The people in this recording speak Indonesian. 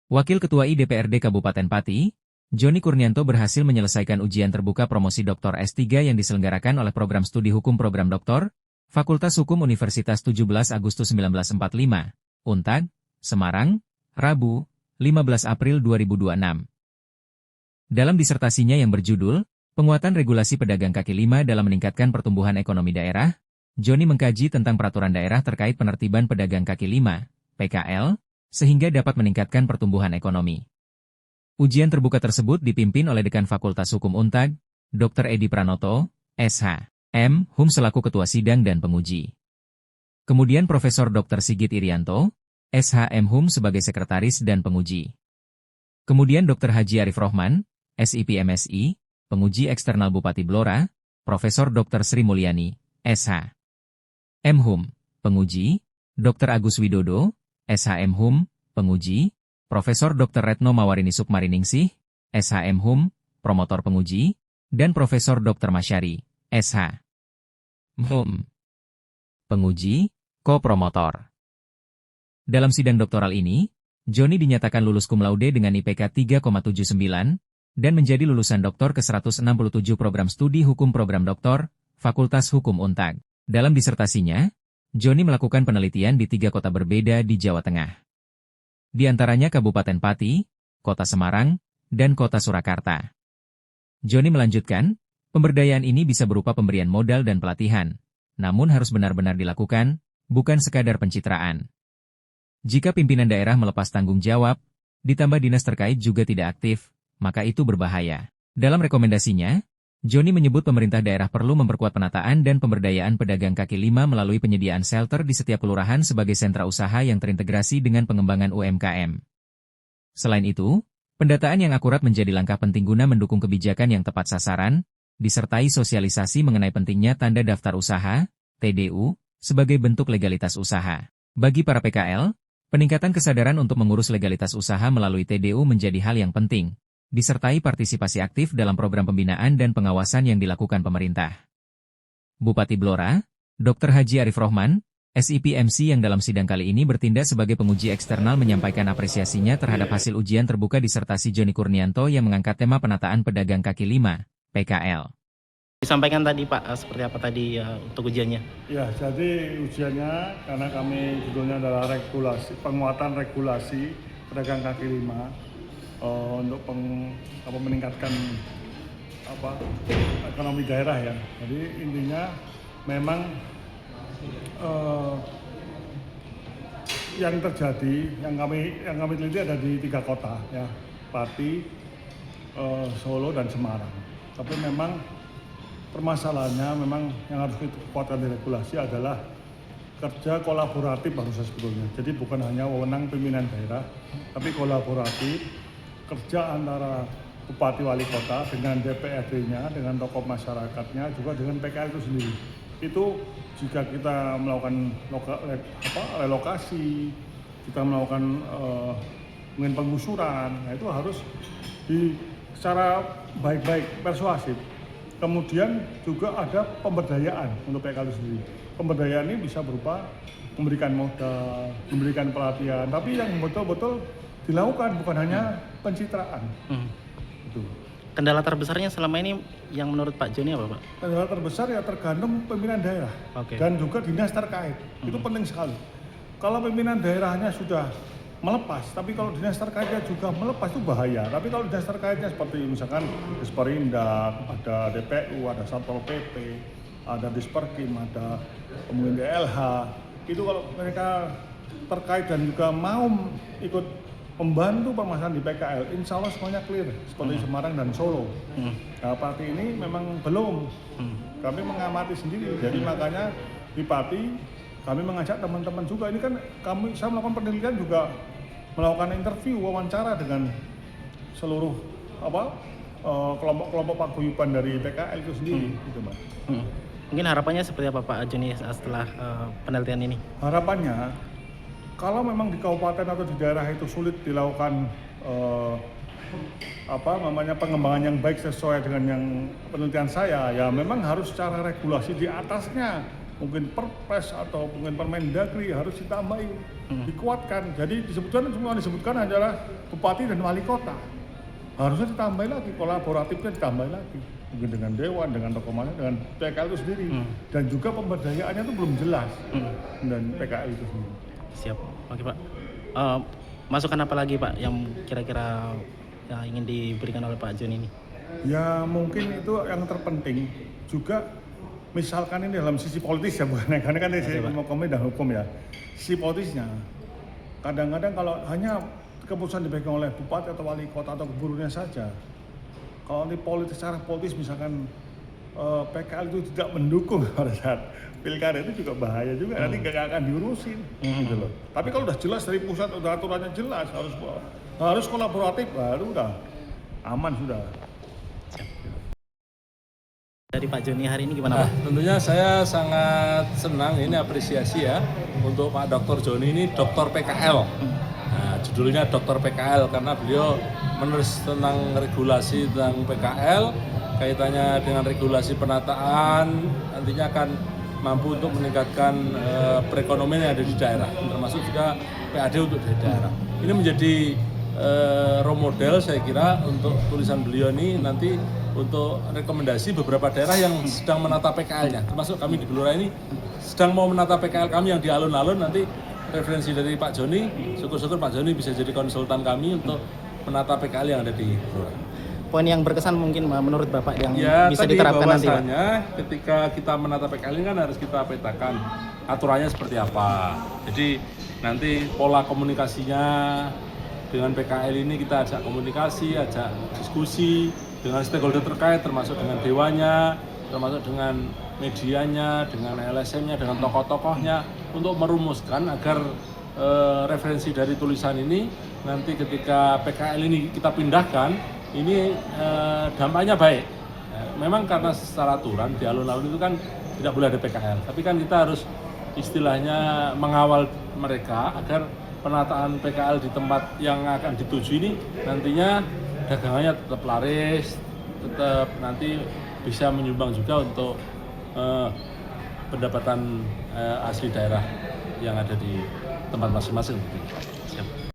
Wakil Ketua IDPRD Kabupaten Pati, Joni Kurnianto berhasil menyelesaikan ujian terbuka promosi Dr. S3 yang diselenggarakan oleh Program Studi Hukum Program Doktor, Fakultas Hukum Universitas 17 Agustus 1945, Untag, Semarang, Rabu, 15 April 2026. Dalam disertasinya yang berjudul, Penguatan Regulasi Pedagang Kaki Lima dalam Meningkatkan Pertumbuhan Ekonomi Daerah, Joni mengkaji tentang peraturan daerah terkait penertiban pedagang kaki lima, PKL, sehingga dapat meningkatkan pertumbuhan ekonomi. Ujian terbuka tersebut dipimpin oleh Dekan Fakultas Hukum Untag, Dr. Edi Pranoto, SH.M. Hum selaku Ketua Sidang dan Penguji. Kemudian Profesor Dr. Sigit Irianto, SH.M. Hum sebagai Sekretaris dan Penguji. Kemudian Dr. Haji Arif Rohman, SIP MSI, Penguji Eksternal Bupati Blora, Profesor Dr. Sri Mulyani, SH.M. Hum, Penguji, Dr. Agus Widodo, SHM Hum, Penguji, Profesor Dr. Retno Mawarini Sukmariningsih, SHM Hum, Promotor Penguji, dan Profesor Dr. Masyari, SH.M. Hum, Penguji, Ko-Promotor. Dalam sidang doktoral ini, Joni dinyatakan lulus cum laude dengan IPK 3,79 dan menjadi lulusan doktor ke-167 Program Studi Hukum Program Doktor, Fakultas Hukum Untag. Dalam disertasinya, Joni melakukan penelitian di 3 kota berbeda di Jawa Tengah. Di antaranya Kabupaten Pati, Kota Semarang, dan Kota Surakarta. Joni melanjutkan, pemberdayaan ini bisa berupa pemberian modal dan pelatihan, namun harus benar-benar dilakukan, bukan sekadar pencitraan. Jika pimpinan daerah melepas tanggung jawab, ditambah dinas terkait juga tidak aktif, maka itu berbahaya. Dalam rekomendasinya, Joni menyebut pemerintah daerah perlu memperkuat penataan dan pemberdayaan pedagang kaki lima melalui penyediaan shelter di setiap kelurahan sebagai sentra usaha yang terintegrasi dengan pengembangan UMKM. Selain itu, pendataan yang akurat menjadi langkah penting guna mendukung kebijakan yang tepat sasaran, disertai sosialisasi mengenai pentingnya tanda daftar usaha, TDU, sebagai bentuk legalitas usaha. Bagi para PKL, peningkatan kesadaran untuk mengurus legalitas usaha melalui TDU menjadi hal yang penting, disertai partisipasi aktif dalam program pembinaan dan pengawasan yang dilakukan pemerintah. Bupati Blora, Dr. Haji Arif Rohman, SIP MC yang dalam sidang kali ini bertindak sebagai penguji eksternal menyampaikan apresiasinya terhadap hasil ujian terbuka disertasi Joni Kurnianto yang mengangkat tema penataan pedagang kaki lima, PKL. Disampaikan tadi Pak, seperti apa tadi untuk ujiannya? Ya, jadi ujiannya karena kami judulnya adalah penguatan regulasi pedagang kaki lima. Untuk meningkatkan ekonomi daerah ya. Jadi intinya memang yang terjadi yang kami teliti ada di 3 kota ya, Pati, Solo dan Semarang. Tapi memang permasalahannya memang yang harus kita kuatkan di regulasi adalah kerja kolaboratif harusnya sebetulnya. Jadi bukan hanya wewenang pimpinan daerah, tapi kolaboratif kerja antara Bupati Wali Kota dengan DPRD-nya, dengan tokoh masyarakatnya, juga dengan PKL itu sendiri. Itu jika kita melakukan relokasi, kita melakukan mungkin penggusuran, nah itu harus secara baik-baik, persuasif. Kemudian juga ada pemberdayaan untuk PKL itu sendiri. Pemberdayaan ini bisa berupa memberikan modal, memberikan pelatihan, tapi yang betul-betul dilakukan, bukan hanya pencitraan. Itu. Kendala terbesarnya selama ini yang menurut Pak Joni apa Pak? Kendala terbesar ya tergantung pimpinan daerah dan juga dinas terkait. Itu penting sekali. Kalau pimpinan daerahnya sudah melepas, tapi kalau dinas terkaitnya juga melepas itu bahaya. Tapi kalau dinas terkaitnya seperti misalkan Disperindak, ada DPU, ada Satpol PP, ada Disperkim, ada kemudian DLH, itu kalau mereka terkait dan juga mau ikut membantu permasalahan di PKL, insya Allah semuanya clear, seperti Semarang dan Solo. Nah, Pati ini memang belum. Kami mengamati sendiri, jadi makanya di Pati kami mengajak teman-teman juga. Ini kan saya melakukan penelitian juga, melakukan interview, wawancara dengan seluruh kelompok-kelompok paguyuban dari PKL itu sendiri. Gitu, Mbak. Mungkin harapannya seperti apa Pak Joni setelah penelitian ini? Harapannya, kalau memang di kabupaten atau di daerah itu sulit dilakukan pengembangan yang baik sesuai dengan yang penelitian saya, ya memang harus secara regulasi di atasnya mungkin Perpres atau mungkin Permendagri harus ditambahi, dikuatkan. Jadi disebutkan adalah bupati dan wali kota. Harusnya ditambah lagi, kolaboratifnya ditambah lagi. Mungkin dengan dewan, dengan tokoh masyarakat, dengan PKL itu sendiri. Dan juga pemberdayaannya itu belum jelas. Dan PKL itu sendiri. Siap, oke Pak. Masukan apa lagi Pak yang kira-kira ingin diberikan oleh Pak Joni ini? Ya mungkin itu yang terpenting juga, misalkan ini dalam sisi politis ya, bukan karena kan sisi hukum dan hukum ya. Sisi politisnya, kadang-kadang kalau hanya keputusan dipegang oleh bupati atau wali kota atau gubernurnya saja, kalau di politis, secara politis misalkan PKL itu tidak mendukung pada saat pilkada, itu juga bahaya juga, nanti nggak akan diurusin gitu loh. Tapi kalau udah jelas dari pusat, udah aturannya jelas, harus kolaboratif, baru udah aman sudah. Dari Pak Joni hari ini gimana Pak? Tentunya saya sangat senang, ini apresiasi ya untuk Pak Dr. Joni ini, Dr. PKL. Nah, judulnya Dr. PKL karena beliau menulis tentang regulasi tentang PKL, kaitannya dengan regulasi penataan, nantinya akan mampu untuk meningkatkan perekonomian yang ada di daerah, termasuk juga PAD untuk di daerah. Ini menjadi role model saya kira untuk tulisan beliau ini nanti untuk rekomendasi beberapa daerah yang sedang menata PKL-nya, termasuk kami di Blora ini sedang mau menata PKL kami yang di alun-alun. Nanti referensi dari Pak Joni, syukur-syukur Pak Joni bisa jadi konsultan kami untuk menata PKL yang ada di Blora. Poin yang berkesan mungkin menurut Bapak yang ya, bisa diterapkan nanti Pak? Ketika kita menata PKL ini kan harus kita petakan aturannya seperti apa. Jadi nanti pola komunikasinya dengan PKL ini kita ajak komunikasi, ajak diskusi dengan stakeholder terkait, termasuk dengan dewanya, termasuk dengan medianya, dengan LSM-nya, dengan tokoh-tokohnya, untuk merumuskan agar referensi dari tulisan ini nanti ketika PKL ini kita pindahkan, ini dampaknya baik. Memang karena secara aturan di alun-alun itu kan tidak boleh ada PKL, tapi kan kita harus istilahnya mengawal mereka agar penataan PKL di tempat yang akan dituju ini nantinya dagangannya tetap laris, tetap nanti bisa menyumbang juga untuk pendapatan asli daerah yang ada di tempat masing-masing.